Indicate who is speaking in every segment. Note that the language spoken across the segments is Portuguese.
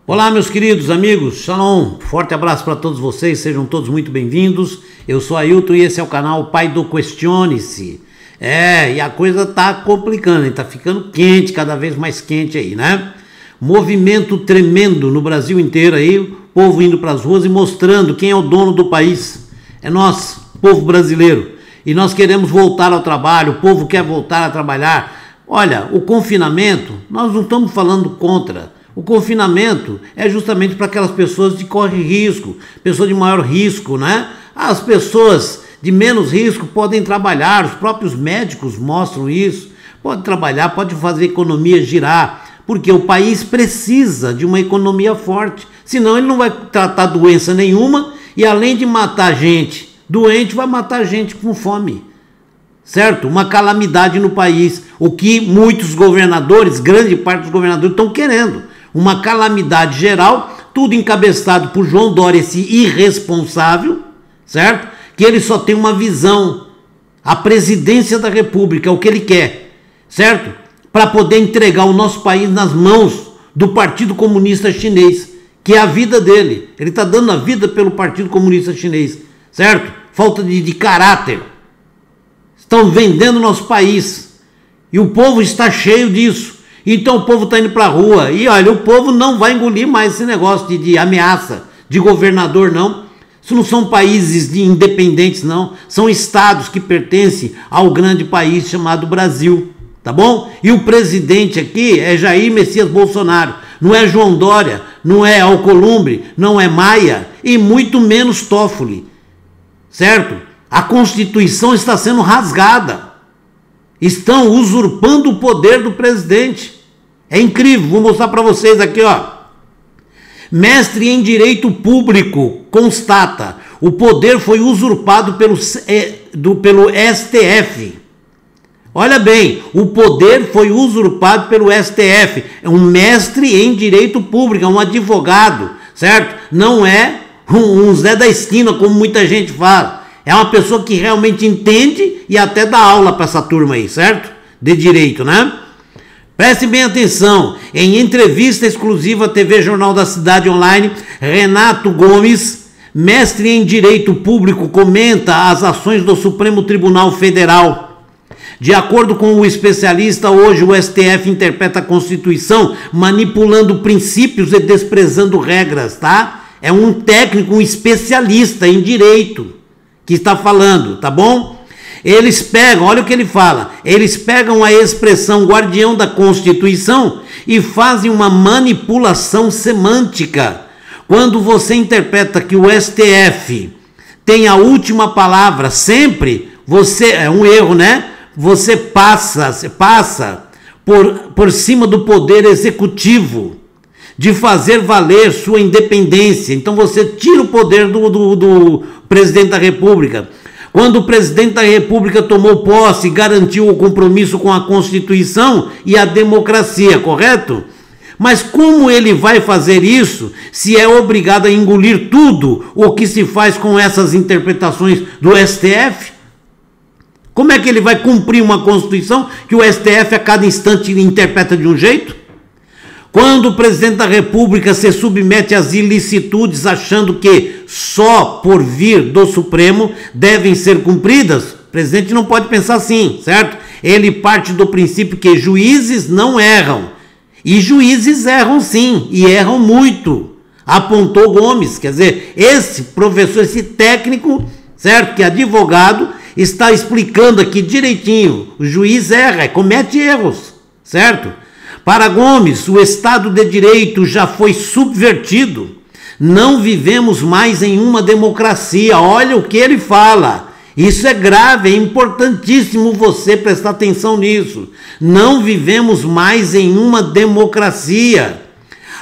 Speaker 1: Olá, meus queridos amigos, Shalom, forte abraço para todos vocês, sejam todos muito bem-vindos. Eu sou Ailton e esse é o canal Pai do Questione-se. E a coisa tá complicando, tá ficando quente, cada vez mais quente aí, né? Movimento tremendo no Brasil inteiro aí, o povo indo para as ruas e mostrando quem é o dono do país. É nós, povo brasileiro. E nós queremos voltar ao trabalho, o povo quer voltar a trabalhar. Olha, o confinamento, nós não estamos falando contra. O confinamento é justamente para aquelas pessoas que correm risco, pessoas de maior risco, né? As pessoas de menos risco podem trabalhar, os próprios médicos mostram isso, pode trabalhar, pode fazer a economia girar, porque o país precisa de uma economia forte, senão ele não vai tratar doença nenhuma e além de matar gente doente, vai matar gente com fome, certo? Uma calamidade no país, o que muitos governadores, grande parte dos governadores estão querendo. Uma calamidade geral, tudo encabeçado por João Dória, esse irresponsável, certo? Que ele só tem uma visão, a presidência da República, é o que ele quer, certo? Para poder entregar o nosso país nas mãos do Partido Comunista Chinês, que é a vida dele. Ele está dando a vida pelo Partido Comunista Chinês, certo? Falta de caráter. Estão vendendo nosso país e o povo está cheio disso. Então o povo está indo para a rua e olha, o povo não vai engolir mais esse negócio de ameaça de governador, não. Isso não são países de independentes, não. São estados que pertencem ao grande país chamado Brasil, tá bom? E o presidente aqui é Jair Messias Bolsonaro, não é João Dória, não é Alcolumbre, não é Maia e muito menos Toffoli, certo? A Constituição está sendo rasgada. Estão usurpando o poder do presidente. É incrível, vou mostrar para vocês aqui, ó. Mestre em Direito Público constata, o poder foi usurpado pelo STF. Olha bem, o poder foi usurpado pelo STF. É um mestre em Direito Público, é um advogado, certo? Não é um Zé da esquina, como muita gente fala. É uma pessoa que realmente entende e até dá aula para essa turma aí, certo? De direito, né? Preste bem atenção. Em entrevista exclusiva à TV Jornal da Cidade Online, Renato Gomes, mestre em Direito Público, comenta as ações do Supremo Tribunal Federal. De acordo com o especialista, hoje o STF interpreta a Constituição manipulando princípios e desprezando regras, tá? É um técnico, um especialista em direito que está falando, tá bom? Eles pegam, olha o que ele fala, eles pegam a expressão guardião da Constituição e fazem uma manipulação semântica. Quando você interpreta que o STF tem a última palavra sempre, você, é um erro, né? Você passa por cima do poder executivo de fazer valer sua independência. Então você tira o poder do presidente da República. Quando o presidente da República tomou posse, garantiu o compromisso com a Constituição e a democracia, correto? Mas como ele vai fazer isso se é obrigado a engolir tudo o que se faz com essas interpretações do STF? Como é que ele vai cumprir uma Constituição que o STF a cada instante interpreta de um jeito? Quando o presidente da República se submete às ilicitudes achando que só por vir do Supremo devem ser cumpridas, o presidente não pode pensar assim, certo? Ele parte do princípio que juízes não erram. E juízes erram sim, e erram muito. Apontou Gomes, quer dizer, esse professor, esse técnico, certo? Que é advogado, está explicando aqui direitinho. O juiz erra, comete erros, certo? Para Gomes, o Estado de Direito já foi subvertido. Não vivemos mais em uma democracia. Olha o que ele fala. Isso é grave, é importantíssimo você prestar atenção nisso. Não vivemos mais em uma democracia.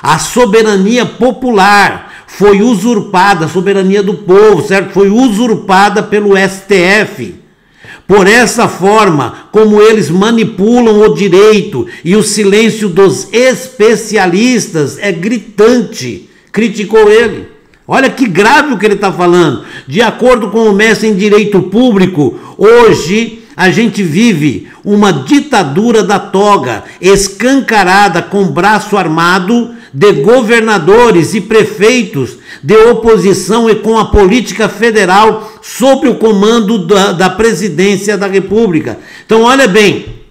Speaker 1: A soberania popular foi usurpada, a soberania do povo, certo? Foi usurpada pelo STF. Por essa forma, como eles manipulam o direito e o silêncio dos especialistas é gritante, criticou ele. Olha que grave o que ele está falando. De acordo com o mestre em Direito Público, hoje a gente vive uma ditadura da toga, escancarada com braço armado de governadores e prefeitos de oposição e com a política federal sob o comando da presidência da República. Então, olha bem,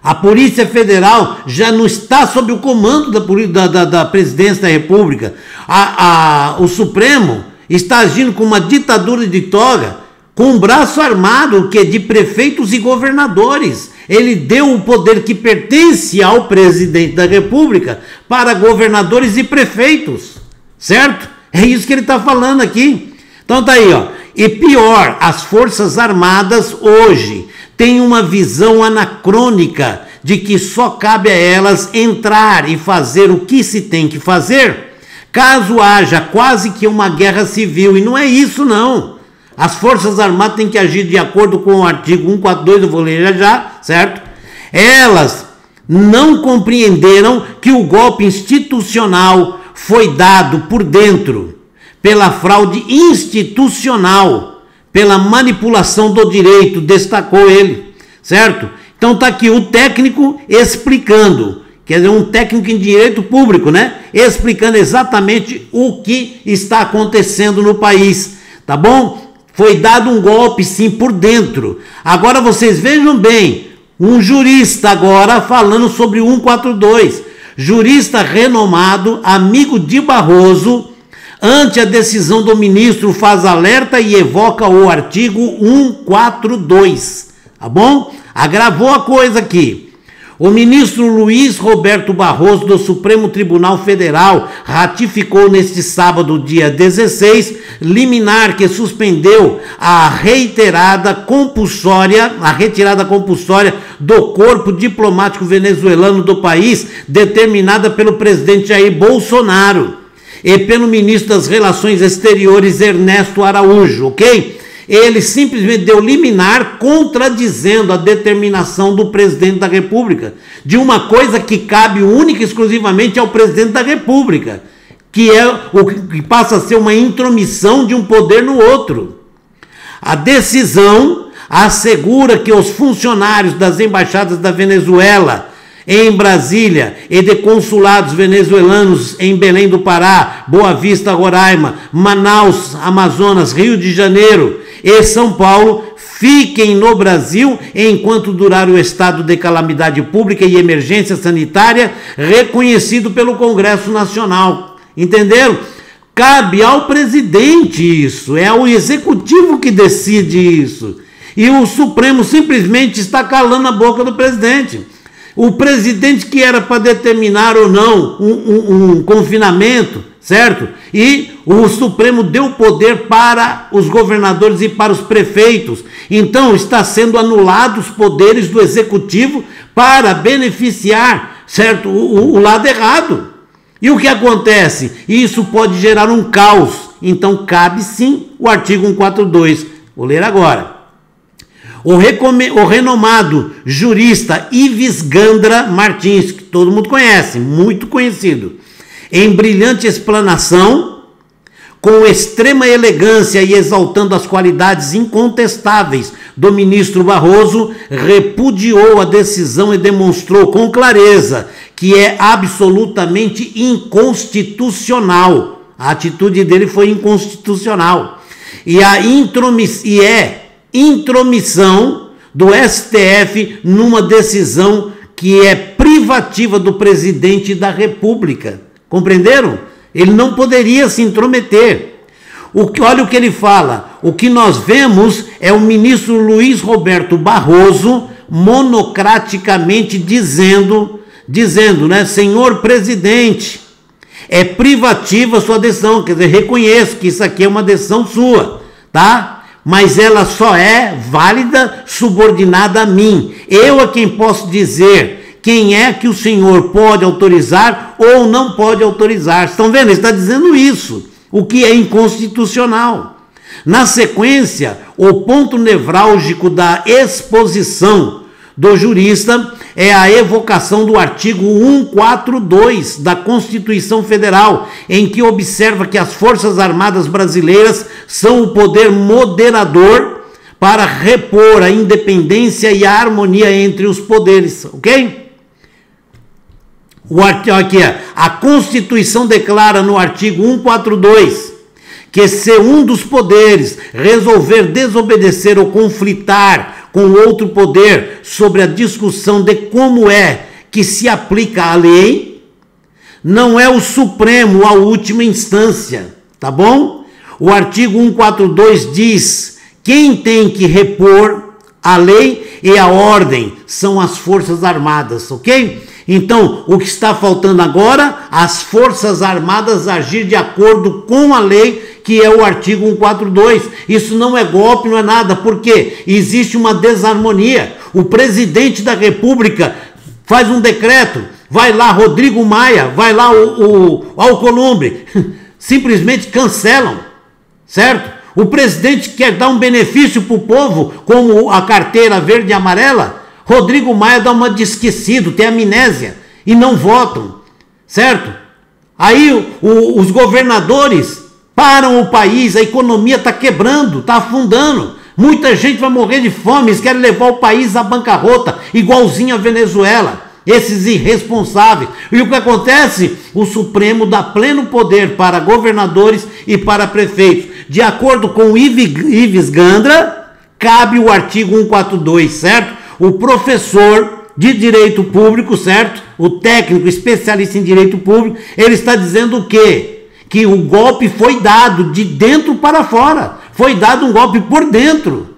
Speaker 1: a Polícia Federal já não está sob o comando da presidência da República. O Supremo está agindo com uma ditadura de toga, com um braço armado que é de prefeitos e governadores. Ele deu o poder que pertence ao presidente da República para governadores e prefeitos, certo? É isso que ele está falando aqui. Então tá aí, ó. E pior, as Forças Armadas hoje têm uma visão anacrônica de que só cabe a elas entrar e fazer o que se tem que fazer, caso haja quase que uma guerra civil. E não é isso, não. As Forças Armadas têm que agir de acordo com o artigo 142, eu vou ler já, certo? Elas não compreenderam que o golpe institucional foi dado por dentro, pela fraude institucional, pela manipulação do direito, destacou ele, certo? Então está aqui o técnico explicando, quer dizer, um técnico em direito público, né? Explicando exatamente o que está acontecendo no país, tá bom? Foi dado um golpe, sim, por dentro. Agora vocês vejam bem, um jurista agora falando sobre o 142, jurista renomado, amigo de Barroso, ante a decisão do ministro, faz alerta e evoca o artigo 142, tá bom? Agravou a coisa aqui. O ministro Luiz Roberto Barroso, do Supremo Tribunal Federal, ratificou neste sábado, dia 16, liminar que suspendeu a retirada compulsória do corpo diplomático venezuelano do país, determinada pelo presidente Jair Bolsonaro e pelo ministro das Relações Exteriores, Ernesto Araújo, ok? Ele simplesmente deu liminar contradizendo a determinação do presidente da República, de uma coisa que cabe única e exclusivamente ao presidente da República, que é o que passa a ser uma intromissão de um poder no outro. A decisão assegura que os funcionários das embaixadas da Venezuela em Brasília e de consulados venezuelanos em Belém do Pará, Boa Vista, Roraima, Manaus, Amazonas, Rio de Janeiro e São Paulo fiquem no Brasil enquanto durar o estado de calamidade pública e emergência sanitária reconhecido pelo Congresso Nacional. Entenderam? Cabe ao presidente isso, é o executivo que decide isso. E o Supremo simplesmente está calando a boca do presidente. O presidente que era para determinar ou não um confinamento, certo? E o Supremo deu poder para os governadores e para os prefeitos. Então está sendo anulados os poderes do executivo para beneficiar, certo? O lado errado. E o que acontece? Isso pode gerar um caos. Então cabe sim o artigo 142. Vou ler agora. O renomado jurista Ives Gandra Martins, que todo mundo conhece, muito conhecido, em brilhante explanação, com extrema elegância e exaltando as qualidades incontestáveis do ministro Barroso, repudiou a decisão e demonstrou com clareza que é absolutamente inconstitucional. A atitude dele foi inconstitucional. E intromissão do STF numa decisão que é privativa do presidente da República. Compreenderam? Ele não poderia se intrometer. Olha o que ele fala. O que nós vemos é o ministro Luiz Roberto Barroso monocraticamente dizendo, né, senhor presidente, é privativa a sua decisão, quer dizer, reconheço que isso aqui é uma decisão sua, tá? Mas ela só é válida subordinada a mim. Eu é quem posso dizer quem é que o senhor pode autorizar ou não pode autorizar. Estão vendo? Ele está dizendo isso, o que é inconstitucional. Na sequência, o ponto nevrálgico da exposição do jurista é a evocação do artigo 142 da Constituição Federal, em que observa que as Forças Armadas brasileiras são o poder moderador para repor a independência e a harmonia entre os poderes, ok? Aqui, a Constituição declara no artigo 142 que se um dos poderes resolver desobedecer ou conflitar com outro poder sobre a discussão de como é que se aplica a lei, não é o Supremo a última instância, tá bom? O artigo 142 diz: quem tem que repor a lei e a ordem são as Forças Armadas, ok? Então, o que está faltando agora, as Forças Armadas agir de acordo com a lei, que é o artigo 142. Isso não é golpe, não é nada, porque existe uma desarmonia. O presidente da República faz um decreto, vai lá Rodrigo Maia, vai lá o Alcolumbre, simplesmente cancelam, certo? O presidente quer dar um benefício para o povo, como a carteira verde e amarela, Rodrigo Maia dá uma de esquecido, tem amnésia, e não votam, certo? Aí os governadores param o país, a economia está quebrando, está afundando, muita gente vai morrer de fome, eles querem levar o país à bancarrota, igualzinho a Venezuela, esses irresponsáveis. E o que acontece? O Supremo dá pleno poder para governadores e para prefeitos. De acordo com o Ives Gandra, cabe o artigo 142, certo? O professor de direito público, certo? O técnico especialista em direito público, ele está dizendo o quê? Que o golpe foi dado de dentro para fora. Foi dado um golpe por dentro,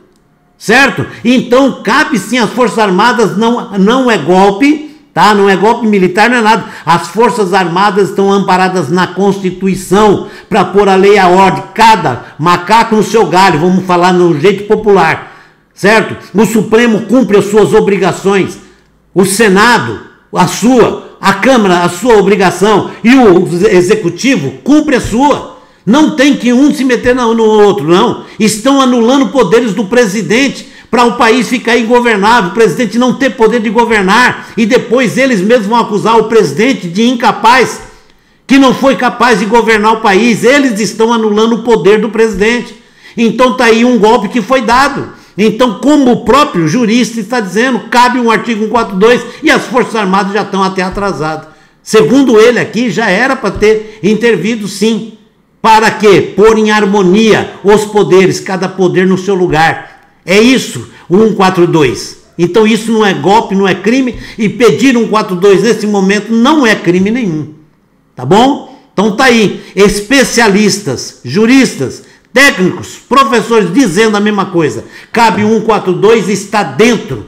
Speaker 1: certo? Então, cabe sim às Forças Armadas, não é golpe, tá? Não é golpe militar, não é nada. As Forças Armadas estão amparadas na Constituição para pôr a lei e a ordem. Cada macaco no seu galho, vamos falar no jeito popular, certo? O Supremo cumpre as suas obrigações, o Senado, a sua, a Câmara, a sua obrigação, e o Executivo cumpre a sua. Não tem que um se meter no outro, não. Estão anulando poderes do presidente para o país ficar ingovernável, o presidente não ter poder de governar, e depois eles mesmos vão acusar o presidente de incapaz, que não foi capaz de governar o país. Eles estão anulando o poder do presidente. Então está aí um golpe que foi dado. Então, como o próprio jurista está dizendo, cabe um artigo 142 e as Forças Armadas já estão até atrasadas. Segundo ele aqui, já era para ter intervido sim. Para quê? Pôr em harmonia os poderes, cada poder no seu lugar. É isso, o 142. Então isso não é golpe, não é crime, e pedir 142 nesse momento não é crime nenhum. Tá bom? Então tá aí, especialistas, juristas, técnicos, professores dizendo a mesma coisa. Cabe 142 e está dentro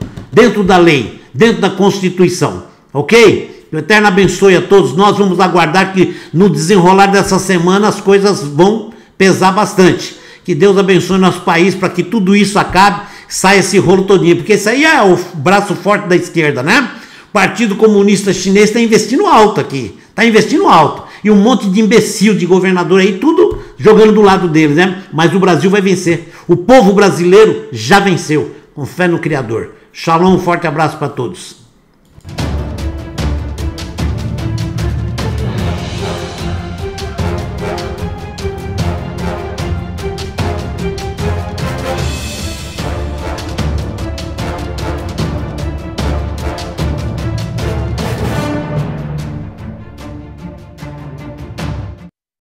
Speaker 1: da lei, dentro da Constituição. Ok? O Eterno abençoe a todos. Nós vamos aguardar que no desenrolar dessa semana as coisas vão pesar bastante. Que Deus abençoe nosso país para que tudo isso acabe, saia esse rolo todinho. Porque isso aí é o braço forte da esquerda, né? O Partido Comunista Chinês está investindo alto aqui. Está investindo alto. E um monte de imbecil de governador aí, tudo jogando do lado deles, né? Mas o Brasil vai vencer. O povo brasileiro já venceu. Com fé no Criador. Shalom, um forte abraço para todos.